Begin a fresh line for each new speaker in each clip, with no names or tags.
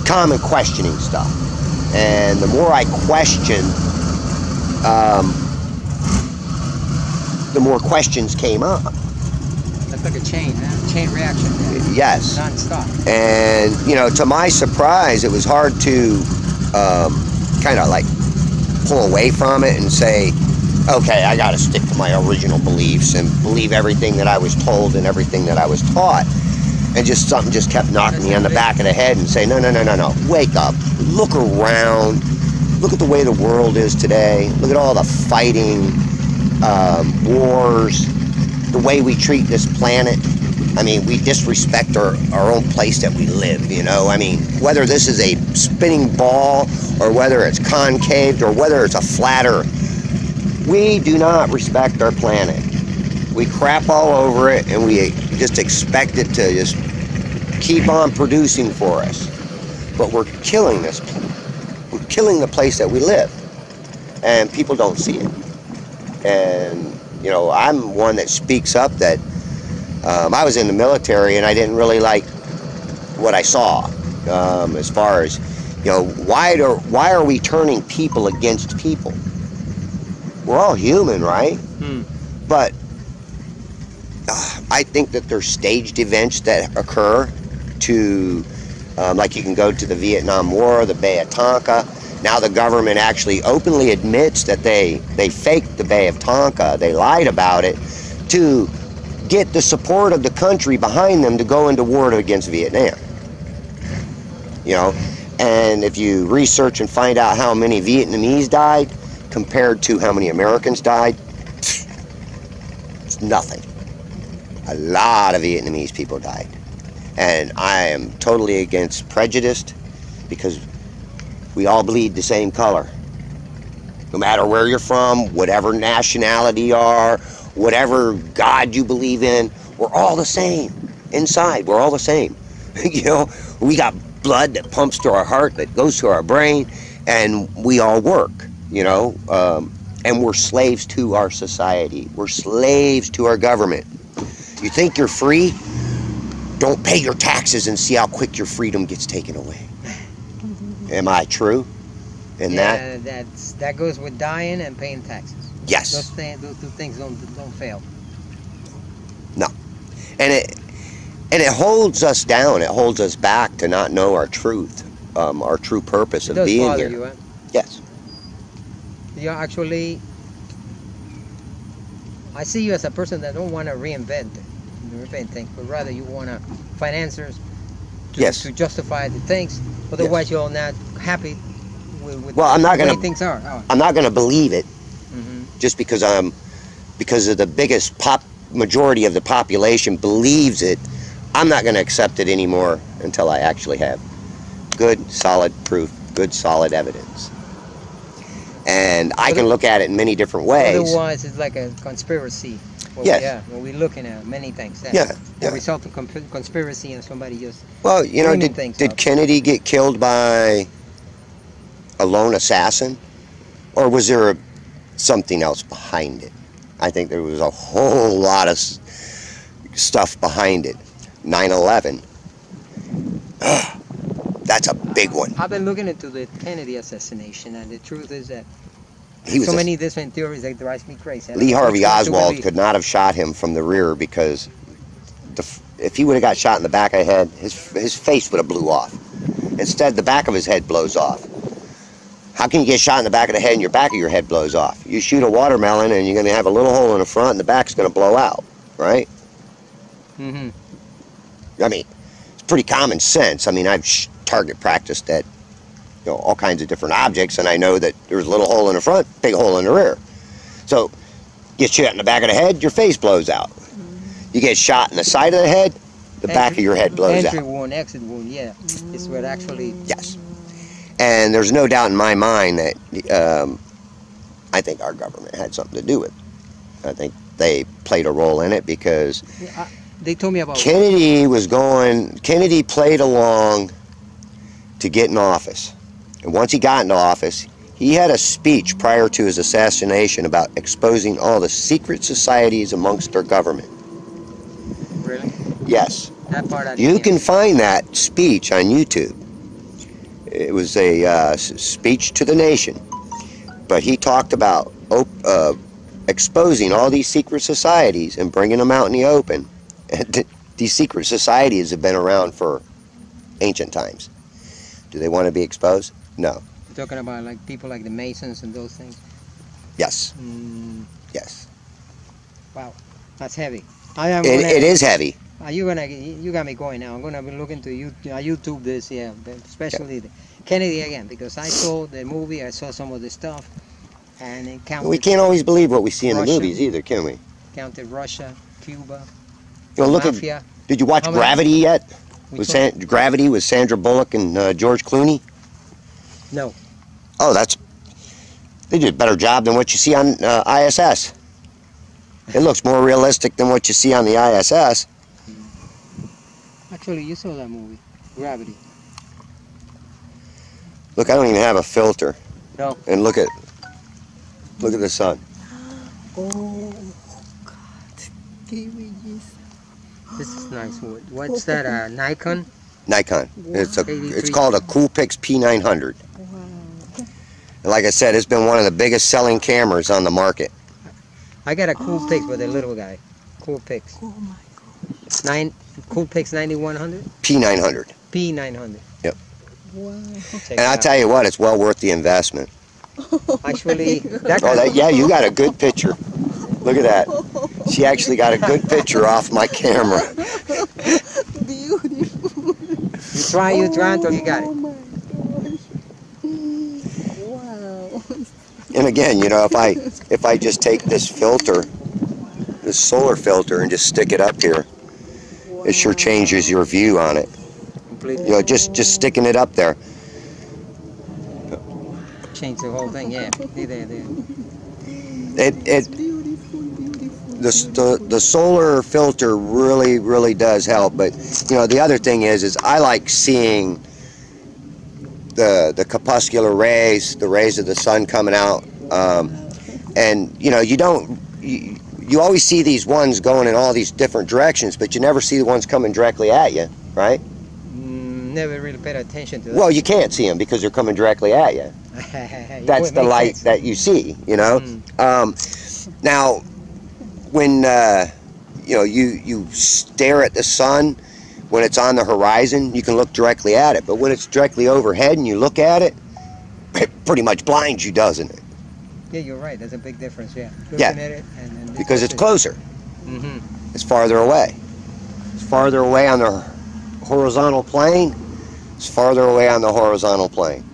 Common questioning stuff, and the more I question, the more questions came up.
That's like a chain reaction.
Yes.
Non-stop.
And you know, to my surprise, it was hard to kind of like pull away from it and say, okay, I got to stick to my original beliefs and believe everything that I was told and everything that I was taught. And just something just kept knocking me on the back of the head and say, no, wake up, look around, look at the way the world is today, look at all the fighting, wars, the way we treat this planet. I mean, we disrespect our own place that we live, you know. I mean, whether this is a spinning ball or whether it's concaved or whether it's a flat earth, we do not respect our planet. We crap all over it, and we just expect it to just keep on producing for us. But we're killing this planet. We're killing the place that we live, and people don't see it. And you know, I'm one that speaks up that I was in the military, and I didn't really like what I saw as far as, you know, why are we turning people against people? We're all human, right? But I think that there's staged events that occur to, like you can go to the Vietnam War, the Bay of Tonga. Now the government actually openly admits that they faked the Bay of Tonga. They lied about it to get the support of the country behind them to go into war against Vietnam. You know, and if you research and find out how many Vietnamese died compared to how many Americans died, it's nothing. A lot of Vietnamese people died. And I am totally against prejudice, because we all bleed the same color. No matter where you're from, whatever nationality you are, whatever God you believe in, we're all the same. Inside, we're all the same. You know, we got blood that pumps to our heart, that goes to our brain, and we all work, you know. And we're slaves to our society. We're slaves to our government. You think you're free? Don't pay your taxes and see how quick your freedom gets taken away. Am I true in that?
That goes with dying and paying taxes.
Yes.
Those two things don't fail.
No. And it holds us down. It holds us back to not know our truth, our true purpose of being here.
You, huh?
Yes.
You actually, I see you as a person that don't want to reinvent things, but rather you want to find answers to justify the things. Otherwise, you're not happy with
I'm not
the
gonna,
way things are. Oh.
I'm not going to believe it just because of the biggest majority of the population believes it. I'm not going to accept it anymore until I actually have good, solid proof, good, solid evidence. And I can look at it in many different ways.
Otherwise, it's like a conspiracy.
Yes.
When we're looking at many things. The result of conspiracy and somebody just...
Well, you know, did Kennedy get killed by a lone assassin? Or was there something else behind it? I think there was a whole lot of stuff behind it. 9/11. That's a big one.
I've been looking into the Kennedy assassination, and the truth is that
so
many different theories that drives me crazy.
Lee Harvey Oswald could not have shot him from the rear, because if he would have got shot in the back of the head, his face would have blew off. Instead, the back of his head blows off. How can you get shot in the back of the head and your back of your head blows off? You shoot a watermelon and you're going to have a little hole in the front and the back's going to blow out, right? I mean, it's pretty common sense. I mean, I've target practiced at all kinds of different objects, and I know that there's a little hole in the front, big hole in the rear. So, get shot in the back of the head, your face blows out. You get shot in the side of the head, the back of your head blows
entry
out.
wound, exit wound, yeah. It's what actually...
Yes. And there's no doubt in my mind that I think our government had something to do with it. I think they played a role in it because
they told me about
Kennedy played along to get in office. And once he got into office, he had a speech prior to his assassination about exposing all the secret societies amongst our government.
Really?
Yes.
That part I didn't
You
hear.
can find that speech on YouTube. It was a speech to the nation. But he talked about exposing all these secret societies and bringing them out in the open. And these secret societies have been around for ancient times. Do they want to be exposed? No.
You're talking about like people like the Masons and those things?
Yes. Yes.
Wow. That's heavy.
It is heavy.
You got me going now. I'm gonna be looking to YouTube this, yeah, especially the Kennedy again, because I saw the movie, I saw some of the stuff, and it counted.
We can't always believe what we see in
Russia,
the movies either, can we?
Counted Russia, Cuba,
Look
Mafia.
Did you watch Gravity yet? Gravity with Sandra Bullock and George Clooney?
No.
Oh, they did a better job than what you see on ISS. It looks more realistic than what you see on the ISS.
Actually, you saw that movie, Gravity.
Look, I don't even have a filter.
No.
And look at the sun.
Oh, God.
This is nice wood. What's that, Nikon?
Nikon.
Wow.
It's called a Coolpix P900.
Wow.
And like I said, it's been one of the biggest selling cameras on the market.
I got a Coolpix with a little guy. Coolpix.
Oh my God.
Coolpix 9100?
P900.
P900.
Yep.
Wow.
And I'll tell you what, it's well worth the investment.
Actually,
yeah, you got a good picture. Look at that. She actually got a good picture off my camera.
Beautiful.
You try until you got it.
Oh my gosh. Wow.
And again, you know, if I just take this filter, this solar filter, and just stick it up here, it sure changes your view on it.
Completely.
You know, just sticking it up there.
Change the whole thing, yeah. There.
The solar filter really does help, but you know, the other thing is I like seeing the corpuscular rays, the rays of the sun coming out, and you know, you always see these ones going in all these different directions, but you never see the ones coming directly at you, right?
Never really paid attention to that.
Well, you can't see them because they're coming directly at you. That's the light that you see, you know. Now, when you know, you stare at the sun when it's on the horizon, you can look directly at it. But when it's directly overhead and you look at it, it pretty much blinds you, doesn't it?
Yeah, you're right. There's a big difference. Yeah. Looking
Yeah.
at it and
Because it's closer.
Mm-hmm.
It's farther away. It's farther away on the horizontal plane. It's farther away on the horizontal plane.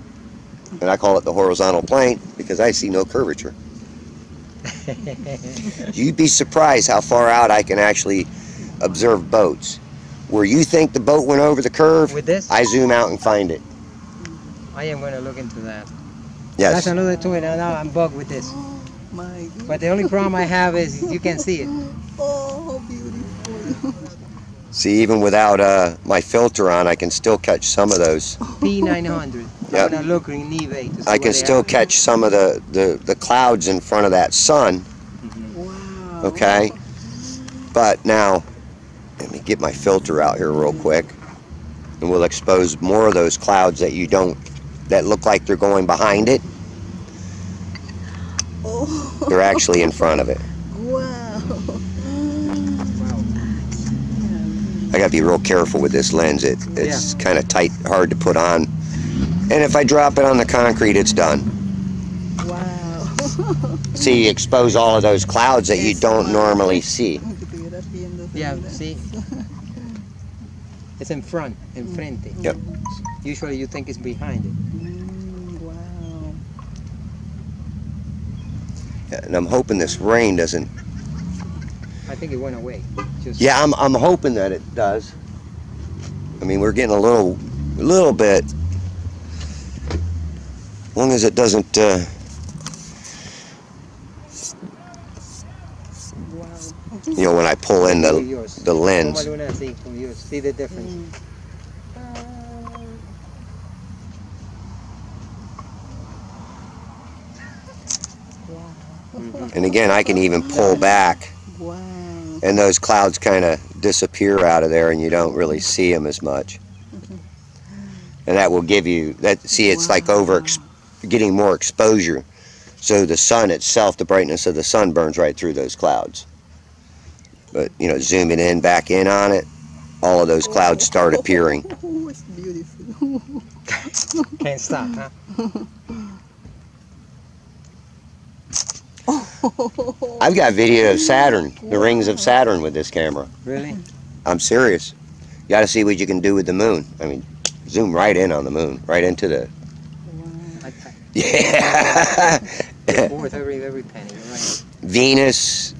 And I call it the horizontal plane because I see no curvature. You'd be surprised how far out I can actually observe boats. Where you think the boat went over the curve,
With this?
I zoom out and find it.
I am going to look into that.
Yes.
That's another toy. Now I'm bugged with this.
Oh my God.
But the only problem I have is you can see it.
Oh, beautiful.
See, even without my filter on, I can still catch some of those.
P900.
Yep.
I'm going to look in eBay to see
I can
what they
still
are.
catch some of the clouds in front of that sun.
Wow.
Okay. But now, let me get my filter out here real quick, and we'll expose more of those clouds that look like they're going behind it.
Oh.
They're actually in front of it.
Wow.
I gotta be real careful with this lens. It's kind of tight, hard to put on. And if I drop it on the concrete, it's done.
Wow.
See, you expose all of those clouds that you don't normally see.
Yeah, see? It's in front, enfrente.
Yep.
Usually you think it's behind it.
And I'm hoping this rain doesn't.
I think it went away.
Yeah, I'm hoping that it does. I mean, we're getting a little bit. As long as it doesn't.
Wow.
You know, when I pull in the lens.
See the difference.
Wow.
And again, I can even pull back.
Wow.
And those clouds kind of disappear out of there, and you don't really see them as much. And that will give you that. See, it's like getting more exposure. So the sun itself, the brightness of the sun burns right through those clouds. But you know, zooming in, back in on it, all of those clouds start appearing.
Oh, it's beautiful.
Can't stop, huh?
I've got video of Saturn, the rings of Saturn with this camera.
Really?
I'm serious. You got to see what you can do with the moon. I mean, zoom right in on the moon, right into the.
Wow.
Yeah.
Worth every penny. You're right.
Venus,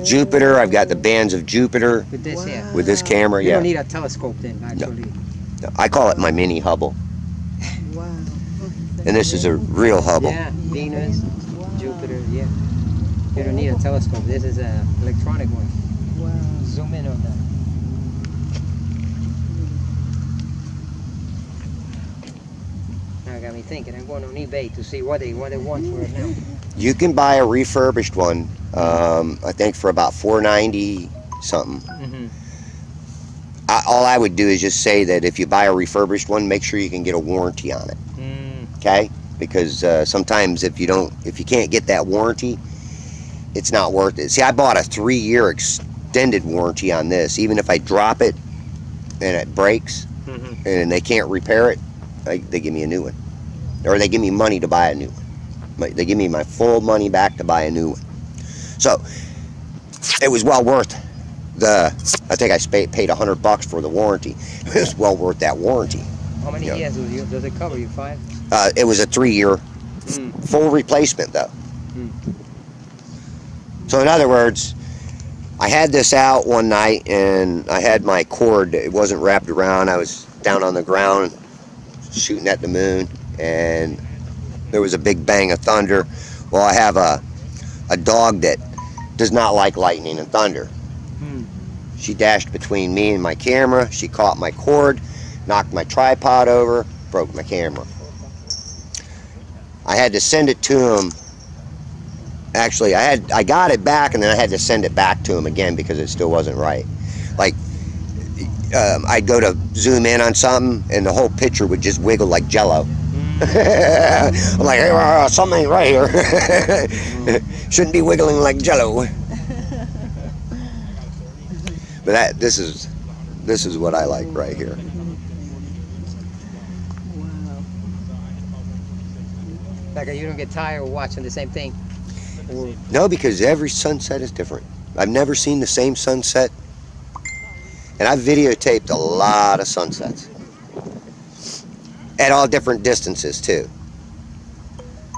Jupiter. I've got the bands of Jupiter
With this, yeah.
with this camera.
You
Yeah.
don't need a telescope then, actually.
No, I call it my mini Hubble,
Wow.
and this is a real Hubble.
Yeah, Venus, Jupiter, yeah. You don't need a telescope. This is an electronic one.
Wow.
Zoom in on that. Now got me thinking. I'm going on eBay to see what they want for it now.
You can buy a refurbished one. I think for about $4.90 something.
Mm-hmm.
All I would do is just say that if you buy a refurbished one, make sure you can get a warranty on it. Okay? Because sometimes if you can't get that warranty, it's not worth it. See, I bought a 3-year extended warranty on this. Even if I drop it and it breaks and they can't repair it, they give me a new one, or they give me money to buy a new one. They give me my full money back to buy a new one. So it was well worth I think I paid $100 for the warranty. It was well worth that warranty.
How many years does it cover you? 5?
It was a 3-year full replacement though. So in other words, I had this out one night and I had my cord. It wasn't wrapped around. I was down on the ground shooting at the moon, and there was a big bang of thunder. Well, I have a dog that does not like lightning and thunder. She dashed between me and my camera. She caught my cord, knocked my tripod over, broke my camera. I had to send it to him. Actually, I got it back, and then I had to send it back to him again because it still wasn't right. Like, I'd go to zoom in on something, and the whole picture would just wiggle like Jello. I'm like, hey, something ain't right here. Shouldn't be wiggling like Jello. But this is what I like right here.
Wow.
Like you don't get tired of watching the same thing?
No, because every sunset is different. I've never seen the same sunset. And I've videotaped a lot of sunsets. At all different distances, too.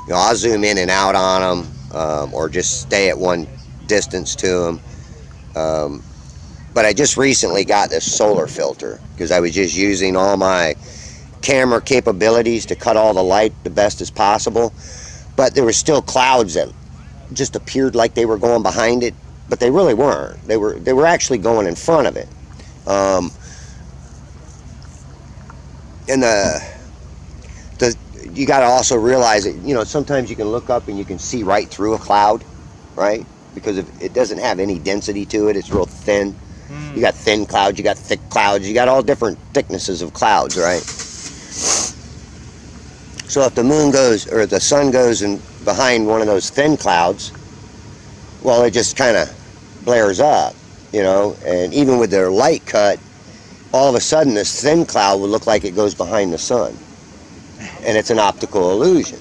You know, I'll zoom in and out on them, or just stay at one distance to them. But I just recently got this solar filter because I was just using all my camera capabilities to cut all the light the best as possible. But there were still clouds that just appeared like they were going behind it, but they really weren't. They were actually going in front of it. And you got to also realize that, you know, sometimes you can look up and you can see right through a cloud, right? Because it doesn't have any density to it. It's real thin. You got thin clouds, you got thick clouds, you got all different thicknesses of clouds, right? So if the moon goes, or the sun goes in behind one of those thin clouds, well, it just kind of blares up, you know, and even with their light cut, all of a sudden this thin cloud would look like it goes behind the sun. And it's an optical illusion.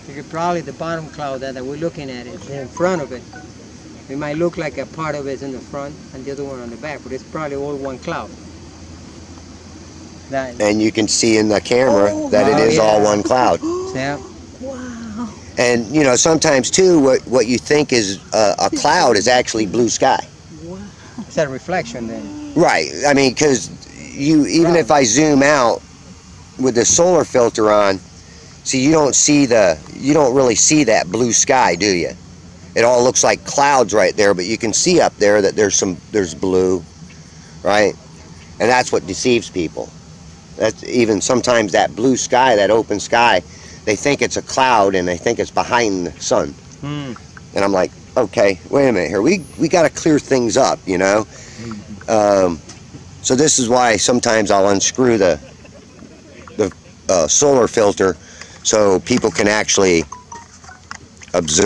Because probably the bottom cloud that we're looking at is in front of it. It might look like a part of it's in the front and the other one on the back, but it's probably all one cloud.
And you can see in the camera that it is all one cloud.
Yeah.
Wow.
And you know, sometimes too, what you think is a cloud is actually blue sky.
Wow.
It's a reflection then.
Right. I mean, because even if I zoom out with the solar filter on, see, you don't really see that blue sky, do you? It all looks like clouds right there, but you can see up there that there's blue, right? And that's what deceives people. That's even sometimes that blue sky, that open sky, they think it's a cloud and they think it's behind the sun. And I'm like, okay, wait a minute here. We got to clear things up, you know. So this is why sometimes I'll unscrew the solar filter so people can actually observe.